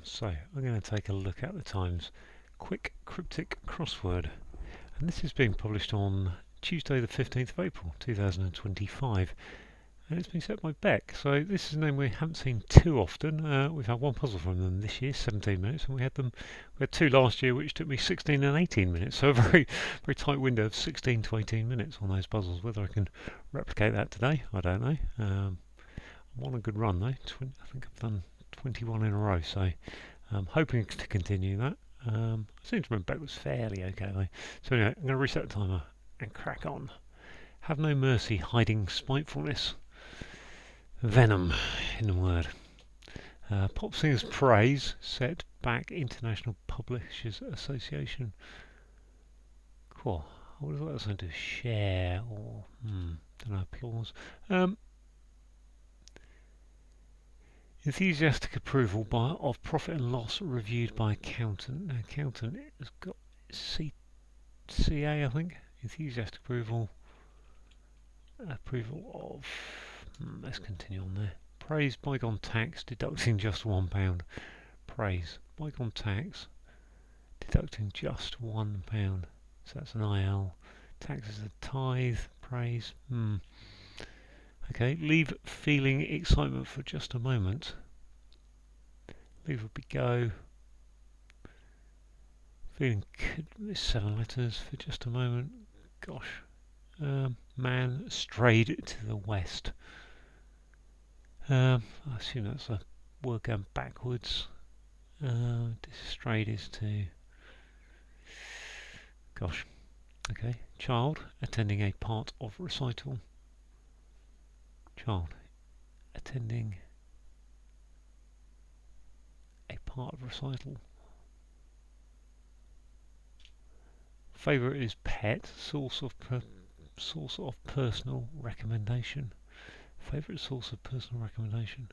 So I'm going to take a look at the Times quick cryptic crossword, and this is being published on Tuesday the 15th of April 2025, and it's been set by Beck. So this is a name we haven't seen too often. We've had one puzzle from them this year, 17 minutes, and we had two last year which took me 16 and 18 minutes, so a very tight window of 16 to 18 minutes on those puzzles. Whether I can replicate that today, I don't know. I'm on a good run though. I think I've done 21 in a row, so I'm hoping to continue that. I seem to remember Beck was fairly okay though. So anyway, I'm going to reset the timer and crack on. Have no mercy, hiding spitefulness. Venom in the word. Pop Singers Praise, set back International Publishers Association. Cool. I would have thought that was something to share or, don't know, applause. Enthusiastic approval of profit and loss reviewed by accountant. Now, accountant has got CA, I think. Enthusiastic approval of. Let's continue on there. Praise bygone tax deducting just £1. Praise bygone tax deducting just £1. So that's an IL. Tax is a tithe. Praise. Okay, leave feeling excitement for just a moment. Leave would be go. Feeling it's 7 letters for just a moment. Gosh. Man strayed to the west. I assume that's a word going backwards. Strayed is to. Gosh. Okay. Child attending a part of recital. Child attending a part of recital. Favourite is pet. Source of personal recommendation. Favourite source of personal recommendation.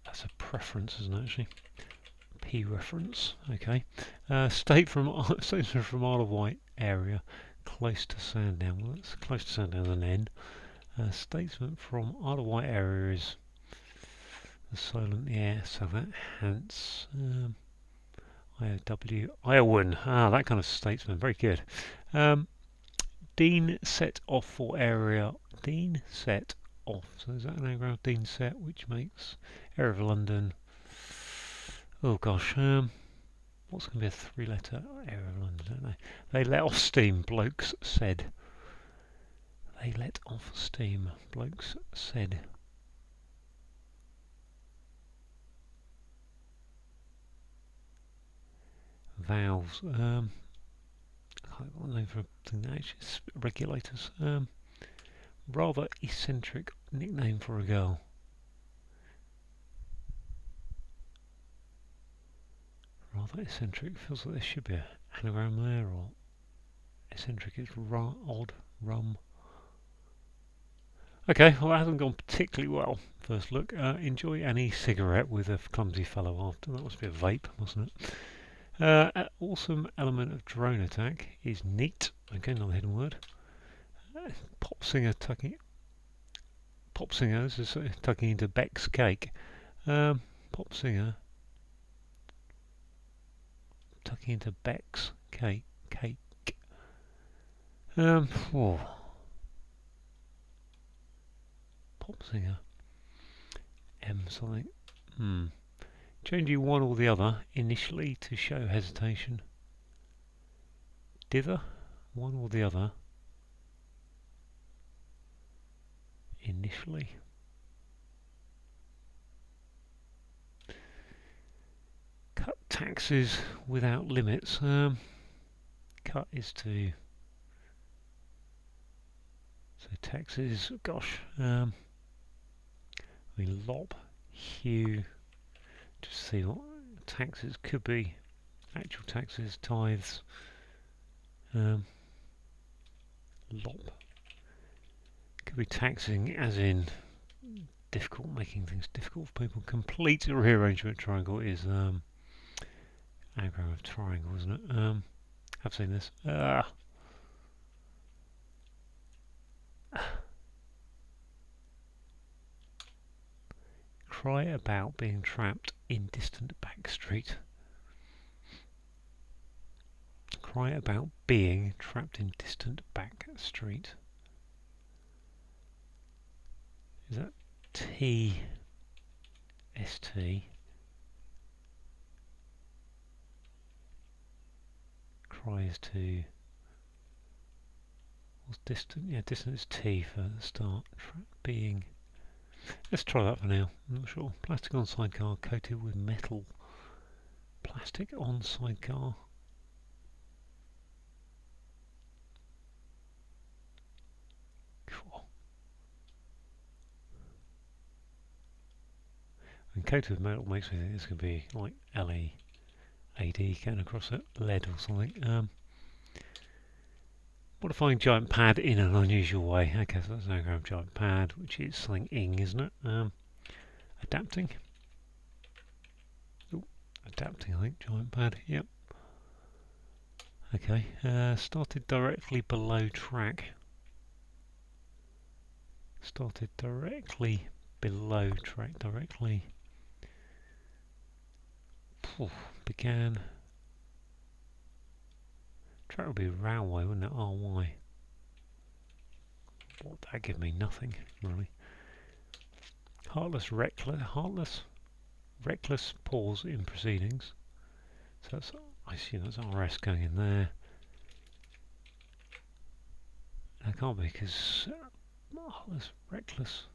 That's a preference, isn't it, actually? P reference. Okay. Statement from Isle of Wight area, close to Sandown. Well, that's close to Sandown than N. Statement from Isle of Wight area is the silent so that hence IOW Iowan. That kind of statesman. Very good. Dean set off for area. Dean set off. So is that an anagram? Dean set, which makes area of London. Oh gosh. What's going to be a 3-letter area of London? Don't know. They let off steam. Blokes said. They let off steam. Blokes said. Valves. I can't got a name for a thing that actually is regulators. Rather eccentric nickname for a girl. Rather eccentric. Feels like there should be an anagram there, or eccentric is odd, rum. Okay, well that hasn't gone particularly well. First look. Enjoy an e-cigarette with a clumsy fellow after. That must be a vape, mustn't it? An awesome element of drone attack is neat. Okay, another hidden word. Pop singer tucking into Beck's cake. Pop singer tucking into Beck's cake. Pop singer. M something. Changing one or the other initially to show hesitation. Dither, one or the other initially. Cut taxes without limits. Cut is to. So taxes. Gosh. Lop, hew. Just see what taxes could be. Actual taxes, tithes. Lop. Could be taxing as in difficult, making things difficult for people. Complete rearrangement triangle is anagram of triangle, isn't it? I've seen this. Cry about being trapped in distant back street. Cry about being trapped in distant back street. Is that T S T? Cry is to. What's distant? Yeah, distant is T for the start. Being. Let's try that for now. I'm not sure. Plastic on sidecar coated with metal. Plastic on sidecar. Cool. And coated with metal makes me think it's going to be like LEAD getting across it. Lead or something. Modifying giant pad in an unusual way. Okay, so that's an anagram giant pad, which is something ing, isn't it? Adapting. Ooh, adapting, I think. Giant pad, yep. Okay, started directly below track. Started directly below track, directly. Began. Track would be railway, wouldn't it? RY. What would that give me? Nothing, really. Heartless, reckless pause in proceedings. So that's, I assume that's RS going in there. That can't be because heartless, reckless.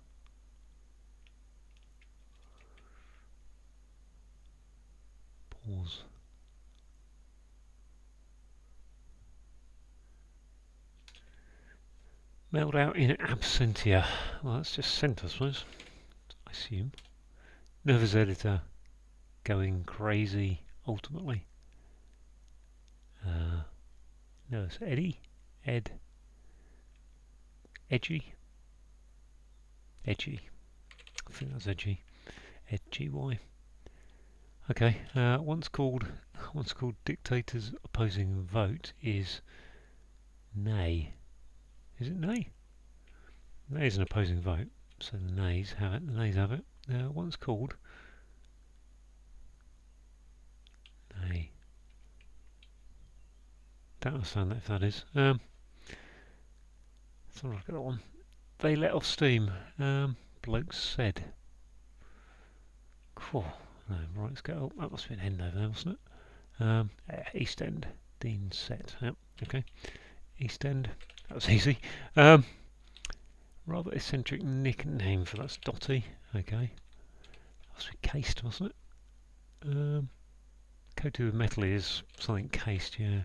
Pause. Mailed out in absentia. Well, that's just sent, I suppose. I assume. Nervous editor. Going crazy, ultimately. Nervous Eddie. Ed. Edgy. Edgy. I think that's edgy. Edgy. Okay. Once called dictators opposing vote is nay. Is it nay? Nay is an opposing vote, so the nays have it. The nays have it. Once called. Nay. Don't understand that if that is. Let's have a look at that one. They let off steam. Blokes said. Cool. No, right, let's go. Oh, that must be an end over there, wasn't it? East End. Dean set. Yep, okay. East End. That was easy. Rather eccentric nickname for that's Dotty. Okay. That must be cased, wasn't it? Coated with metal is something cased, yeah.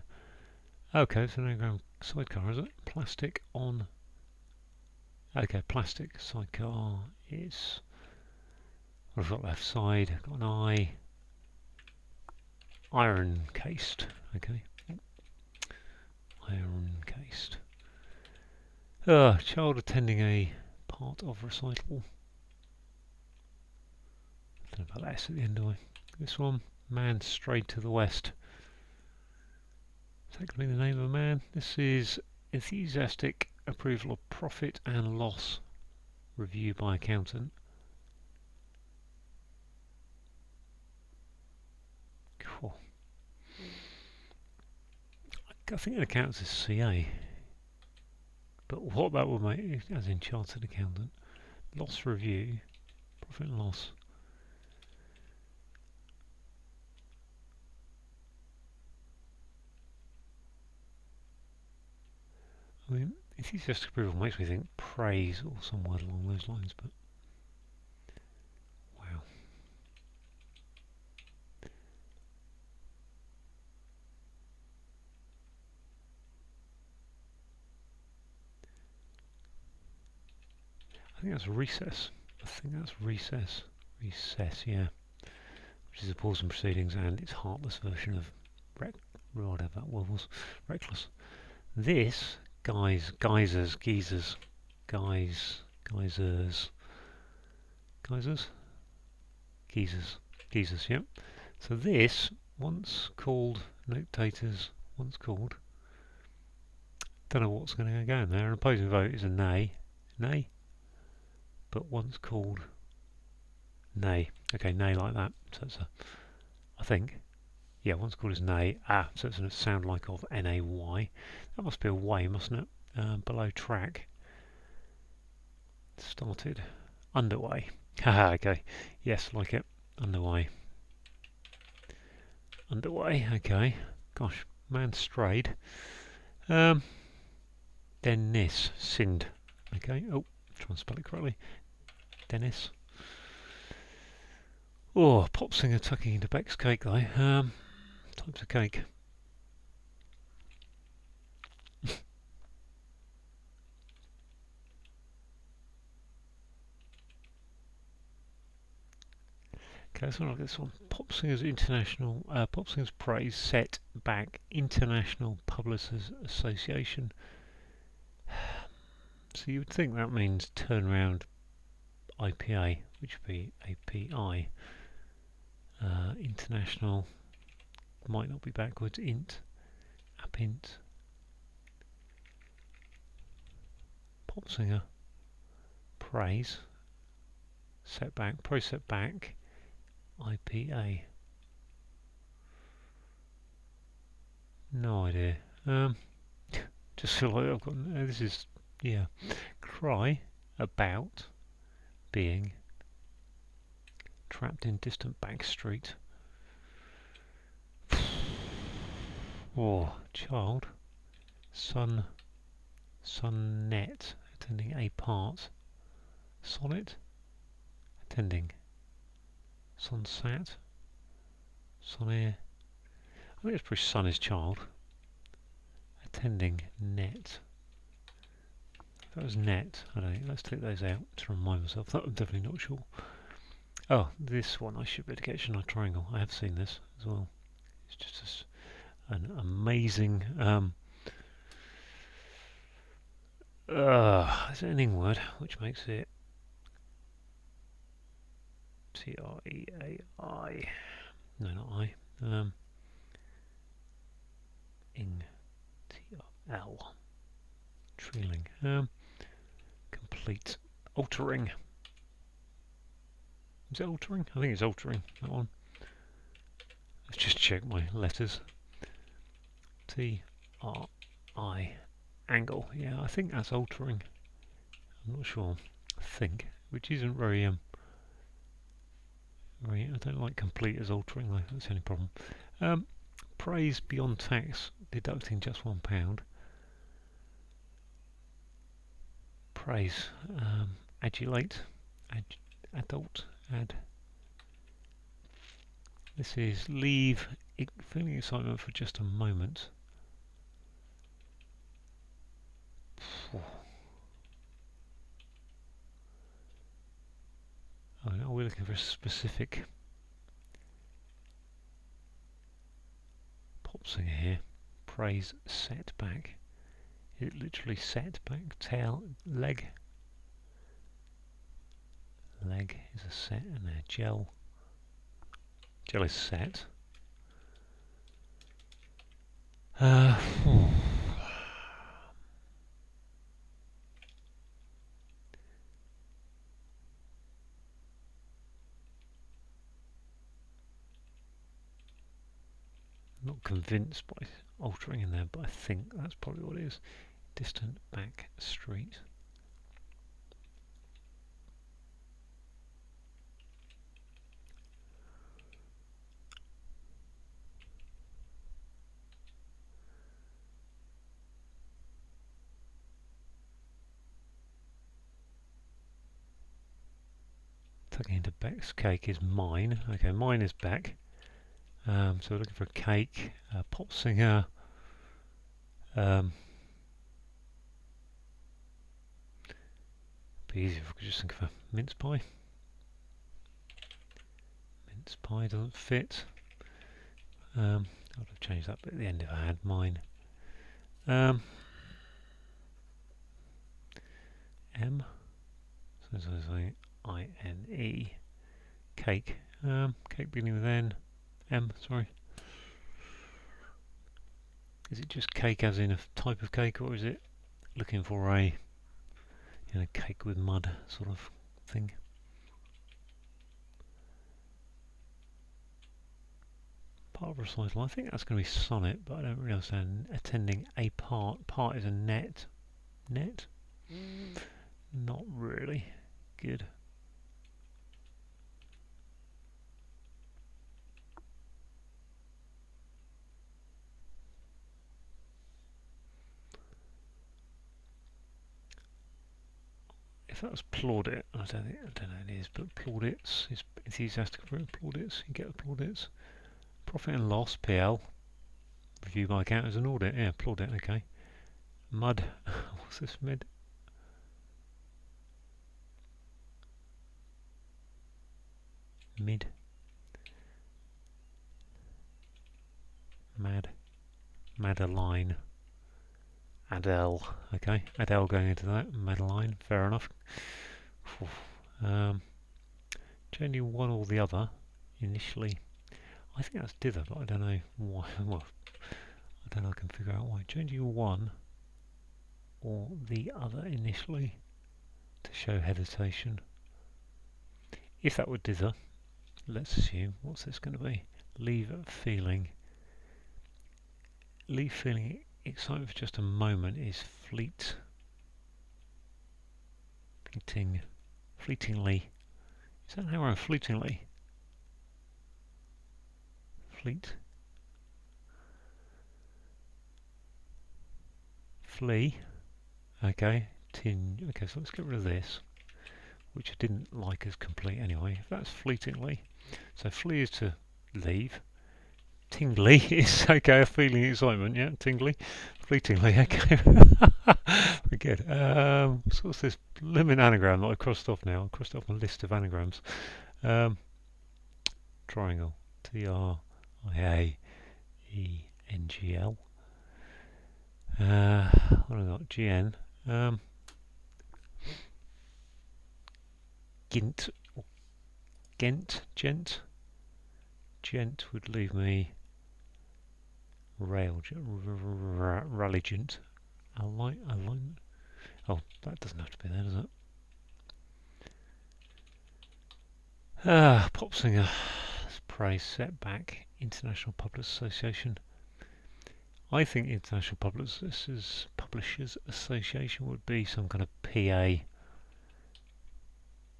Okay, it's an anagram sidecar, is it? Plastic on. Okay, plastic sidecar is. What have I got left side? Got an eye. Iron cased. Okay. Iron cased. Child attending a part of recital. I don't know about that S at the end, do I? This one. Man strayed to the west. Is that going to be the name of a man? This is enthusiastic approval of profit and loss. Review by accountant. Cool. I think an accountant is CA. But what that would make, as in chartered accountant, loss review, profit and loss. I mean, enthusiastic approval makes me think praise or some word along those lines, but wow. I think that's recess. Recess, yeah. Which is a pause in proceedings and its heartless version of whatever that word was. Reckless. This, geysers, yep. So this, once called, notators, once called, don't know what's going to go in there. An opposing vote is a nay, but once called, Nay. Okay, nay like that. So it's a, I think. Yeah, one's called as nay. Ah, so it's a sound like of N-A-Y. That must be a way, mustn't it? Below track. Started. Underway. Haha, okay. Yes, like it. Underway. Underway, okay. Gosh, man strayed. Dennis. Sind. Okay. Oh, try and spell it correctly. Dennis. Oh, pop singer tucking into Beck's cake though. Types of cake. Okay, let's look at this one. Pop Singers International, Pop Singers Praise Set Back International Publishers Association. So you would think that means turnaround IPA, which would be API. International might not be backwards. Int, appint. Pop Singer Praise Setback, Pro Setback, IPA. No idea. Just feel like I've got. This is, yeah. Cry about being trapped in distant back street. Oh, child. Sonnet. Attending a part. Sonnet. Attending. Sonsat. Sonair. I think it's pretty son is child. Attending net. If that was net, I don't know. Let's take those out to remind myself. That I'm definitely not sure. Oh, this one I should be able to get. Shouldn't I? Triangle. I have seen this as well. It's just an amazing. It's an ending word, which makes it Treai. No, not I. Ing T-R-L. Trailing. Complete. Altering. Is it altering? I think it's altering, that one. Let's just check my letters. T-R-I. Angle. Yeah, I think that's altering. I'm not sure. I think. Which isn't very, I don't like complete as altering, though. That's the only problem. Praise beyond tax, deducting just £1. Praise. Adulate. Adult. This is leave feeling excitement for just a moment. Oh, no, we're looking for a specific pop singer here. Praise setback. Is it literally setback? Tail, leg. Leg is a set and a gel. Gel is set. Not convinced by altering in there, but I think that's probably what it is. Distant back street. Tucking into Beck's cake is mine. Okay, mine is Beck. So we're looking for a cake, a pop singer. Be easy if I could just think of a mince pie. Mince pie doesn't fit. I would have changed that bit at the end if I had mine. M. So it's I-N-E. Cake. Cake beginning with N. M, sorry. Is it just cake as in a type of cake, or is it looking for a cake with mud sort of thing? Part of a recital. I think that's going to be sonnet, but I don't really understand. Attending a part. Part is a net. Net? Not really. Good. If that was plaudit, I don't know it is, but plaudits is enthusiastic for it. Plaudits, you get the plaudits. Profit and loss, PL. Review by account as an audit. Yeah, plaudit, okay. Mud. What's this mid? Mid. Mad. Madeline. Adele. Okay, Adele going into that. Madeline, fair enough. Changing one or the other initially. I think that's dither, but I don't know why. Well, I don't know. I can figure out why. Changing one or the other initially to show hesitation. If that were dither, let's assume, what's this going to be? Leave feeling. Leave feeling excitement for just a moment is fleet. Fleeting. Fleetingly. Is that how I'm fleetingly? Fleet. Flee. Okay. Okay, so let's get rid of this, which I didn't like as complete anyway. If that's fleetingly. So flee is to leave. Tingly is okay, a feeling excitement, yeah, tingly. Fleetingly, okay. Very good. So what's this limit anagram that I crossed off now? I crossed off a list of anagrams. Triangle. Triangel. What have I got? GN. Gint. Gent. Gent would leave me ralligent. Align. Oh, that doesn't have to be there, does it? Pop singer. Praise setback. International Publishers Association. I think International Publishers Association would be some kind of PA.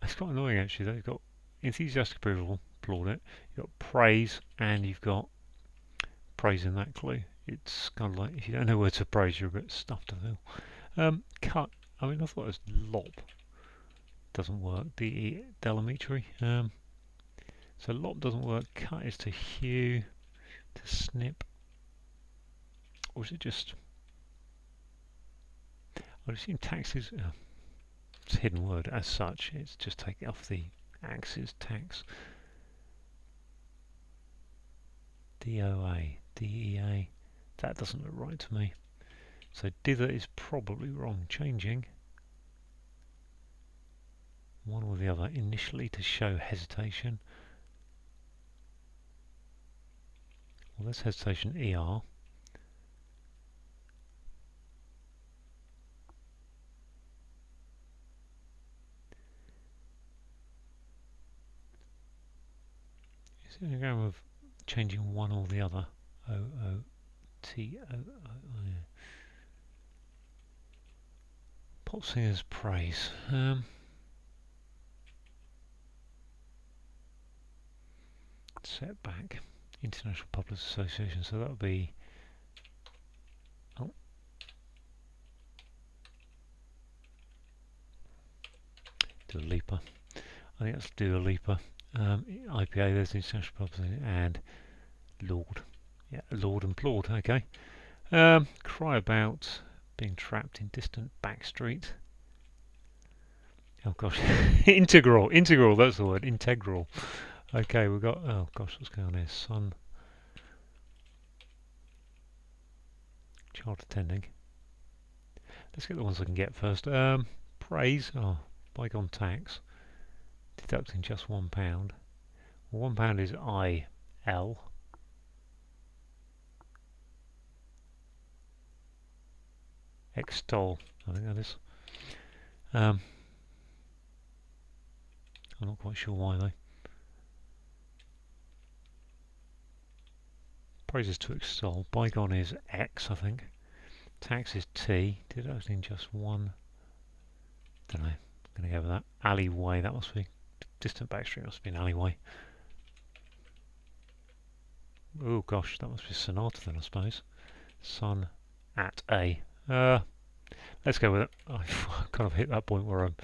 It's quite annoying actually. They've got enthusiastic approval, plaudit. You've got praise, and you've got praise in that clue. It's kind of like if you don't know where to praise, you're a bit stuffed to fill. Cut. I mean, I thought it was lop. Doesn't work. Delimetry. So lop doesn't work. Cut is to hew, to snip, or is it just? I'd assume taxes. It's a hidden word as such. It's just taking off the axis. Tax. DOA. DEA. That doesn't look right to me. So dither is probably wrong. Changing one or the other initially to show hesitation. Well, that's hesitation ER. Is it an anagram of changing one or the other? O-O-T-O-O. Yeah. Pop singers praise. Setback. International Publishers Association. So that would be. Oh. Dua Lipa. I think that's Dua Lipa. IPA, there's the International Publishers, and Lord. Yeah, Lord and Plaud, okay. Cry about being trapped in distant back street. Oh gosh, integral, that's the word, integral. Okay, we've got, oh gosh, what's going on here? Son. Child attending. Let's get the ones I can get first. Praise, bygone tax. Deducting just £1. Well, £1 is IL. Extol, I think that is. I'm not quite sure why though. Praise is to extol. Bygone is X, I think. Tax is T. Deducting just one. Don't know. I'm going to go with that. Alleyway, that must be. Distant backstreet must be an alleyway. Oh gosh, that must be sonata then, I suppose. Sun at A. Let's go with it. I've kind of hit that point where I'm.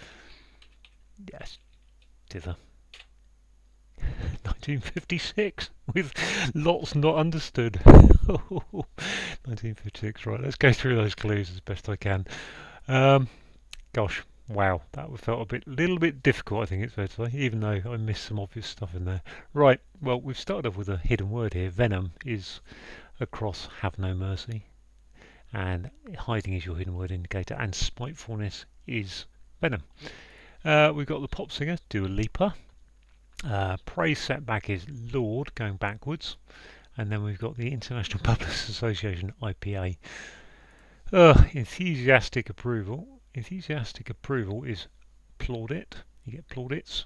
Yes, dither. 1956 with lots not understood. 1956, right, let's go through those clues as best I can. Gosh, wow, that felt a little bit difficult, I think it's fair to say, even though I missed some obvious stuff in there. Right, well, we've started off with a hidden word here. Venom is across have no mercy, and hiding is your hidden word indicator, and spitefulness is venom. We've got the pop singer, Dua Lipa. Praise setback is Lord, going backwards. And then we've got the International Publishers Association, IPA. Enthusiastic approval. Enthusiastic approval is plaudit. You get plaudits.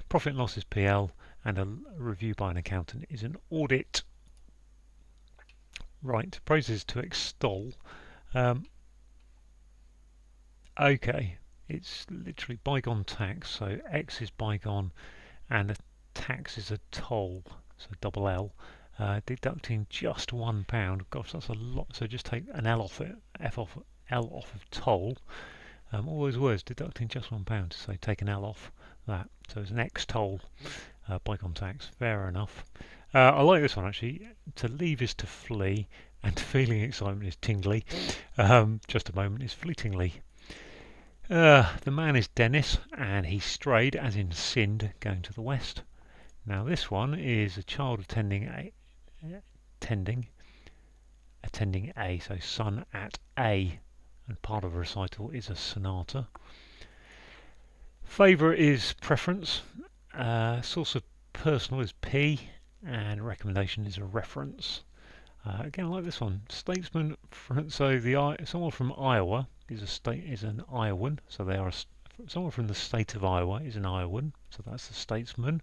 Profit and loss is PL. And a review by an accountant is an audit. Right, praise is to extol. Okay, it's literally bygone tax. So X is bygone. And a tax is a toll, so double L, deducting just £1. Gosh, that's a lot. So just take an L off it, L off of toll. All those words deducting just £1. So take an L off that. So it's an X toll, bygone tax. Fair enough. I like this one actually. To leave is to flee, and feeling excitement is tingly. Just a moment is fleetingly. The man is Dennis, and he strayed, as in sinned, going to the west. Now this one is a child attending A, so son at A, and part of a recital is a sonata. Favourite is preference. Source of personal is P, and recommendation is a reference. Again, I like this one. Statesman. So someone from Iowa is an Iowan. So they are someone from the state of Iowa is an Iowan. So that's the statesman.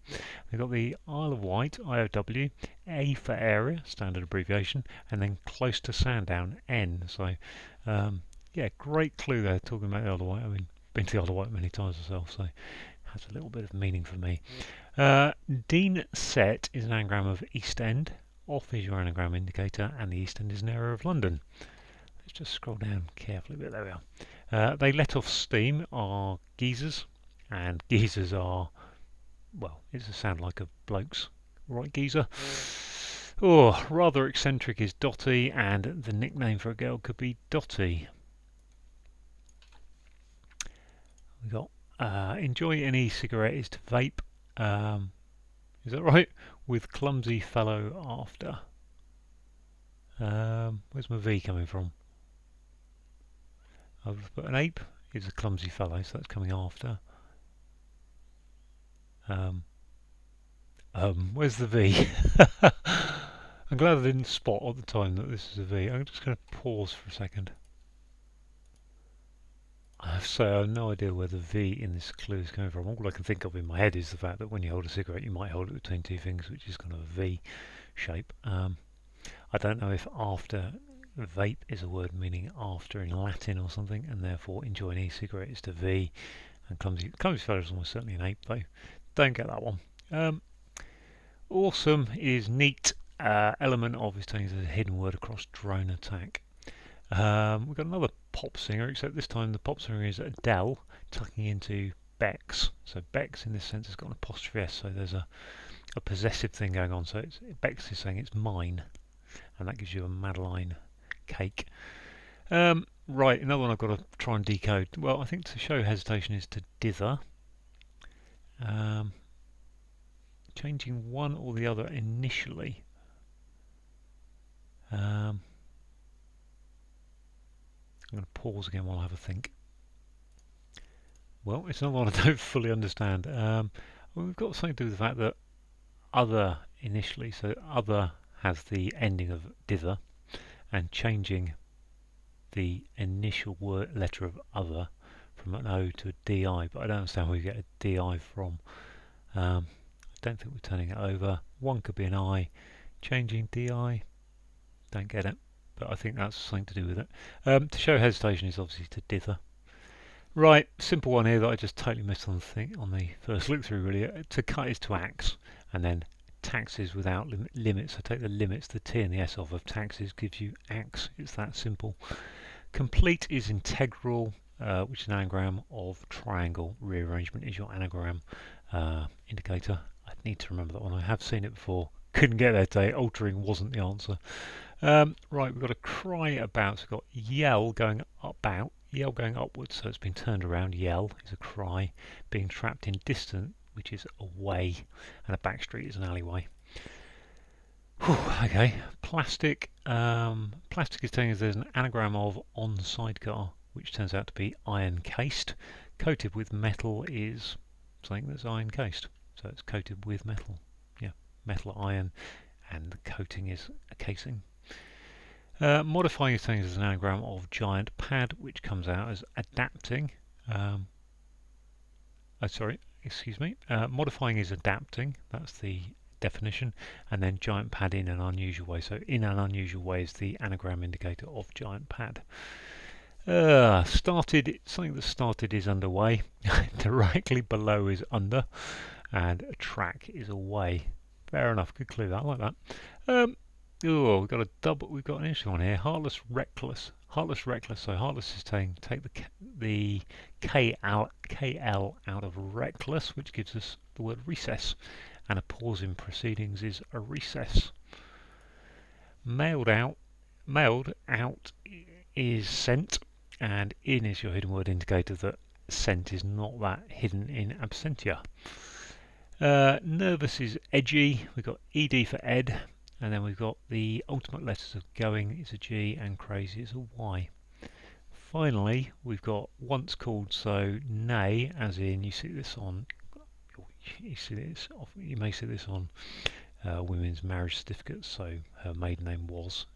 We've got the Isle of Wight, IOW. A for area, standard abbreviation, and then close to Sandown, N. So yeah, great clue there. Talking about the Isle of Wight. I mean, been to the Isle of Wight many times myself, so has a little bit of meaning for me. Dean Set is an anagram of East End. Off is your anagram indicator, and the East End is an area of London. Let's just scroll down carefully a bit. There we are. They let off steam are geezers, and geezers are, well, it's a sound like a bloke's right geezer. Oh, rather eccentric is Dotty, and the nickname for a girl could be Dotty. We got enjoy an e-cigarette is to vape. Is that right? With clumsy fellow after. Where's my V coming from? I've put an ape is a clumsy fellow, so that's coming after. Where's the V? I'm glad I didn't spot at the time that this is a V. I'm just going to pause for a second. So I have no idea where the V in this clue is coming from. All I can think of in my head is the fact that when you hold a cigarette, you might hold it between two fingers, which is kind of a V shape. I don't know if after vape is a word meaning after in Latin or something, and therefore enjoy an e-cigarette is to V, and clumsy fellow is almost certainly an ape, though. Don't get that one. Awesome is neat. Element of is telling us a hidden word across drone attack. We've got another pop singer, except this time the pop singer is Adele, tucking into Beck's. So Beck's in this sense has got an apostrophe S, so there's a possessive thing going on. So Beck's is saying it's mine, and that gives you a Madeline cake. Right, another one I've got to try and decode. Well, I think to show hesitation is to dither. Changing one or the other initially. I'm going to pause again while I have a think. Well, it's not one I don't fully understand. We've got something to do with the fact that other initially, so other has the ending of dither, and changing the initial word letter of other from an O to a DI, but I don't understand where you get a DI from. I don't think we're turning it over. One could be an I, changing di. Don't get it, but I think that's something to do with it. To show hesitation is obviously to dither. Right, simple one here that I just totally missed on the first look through really. To cut is to axe, and then taxes without limits. So take the limits, the T and the S of taxes gives you axe. It's that simple. Complete is integral, which is an anagram of triangle. Rearrangement is your anagram indicator. I need to remember that one. I have seen it before. Couldn't get there today. Altering wasn't the answer. Right, we've got a cry about. So we've got yell going about. Yell going upwards, so it's been turned around. Yell is a cry. Being trapped in distant, which is away, and a back street is an alleyway. Whew, okay, plastic. Plastic is telling us there's an anagram of on sidecar, which turns out to be iron cased. Coated with metal is something that's iron cased, so it's coated with metal. Yeah, metal iron, and the coating is a casing. Modifying is telling us there's an anagram of giant pad, which comes out as adapting. Modifying is adapting. That's the definition, and then giant pad in an unusual way. So in an unusual way is the anagram indicator of giant pad. Started, something that started is underway. Directly below is under, and a track is away. Fair enough, good clue that, I like that. We've got a double. We've got an interesting one here. Heartless, reckless. Heartless, reckless. So heartless is saying take the KL out of reckless, which gives us the word recess, and a pause in proceedings is a recess. Mailed out is sent, and in is your hidden word indicator that sent is not that hidden in absentia. Nervous is edgy. We've got ed for ed. And then we've got the ultimate letters of going is a G and crazy is a Y. Finally, we've got once called, so nay, as in you see this on, you may see this on women's marriage certificates. So her maiden name was,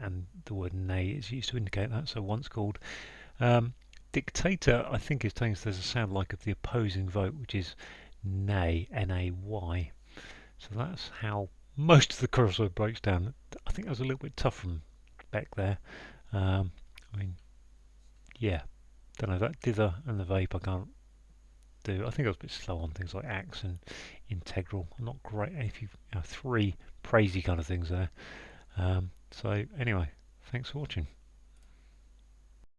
and the word nay is used to indicate that. So once called. Dictator, I think, is telling us there's a sound like of the opposing vote, which is nay, N-A-Y. So that's how most of the crossword breaks down. I think that was a little bit tough from Beck there. I mean, yeah, don't know, that dither and the vape I can't do. I think I was a bit slow on things like axe and integral. I'm not great. If you have three praisey kind of things there. So anyway, thanks for watching.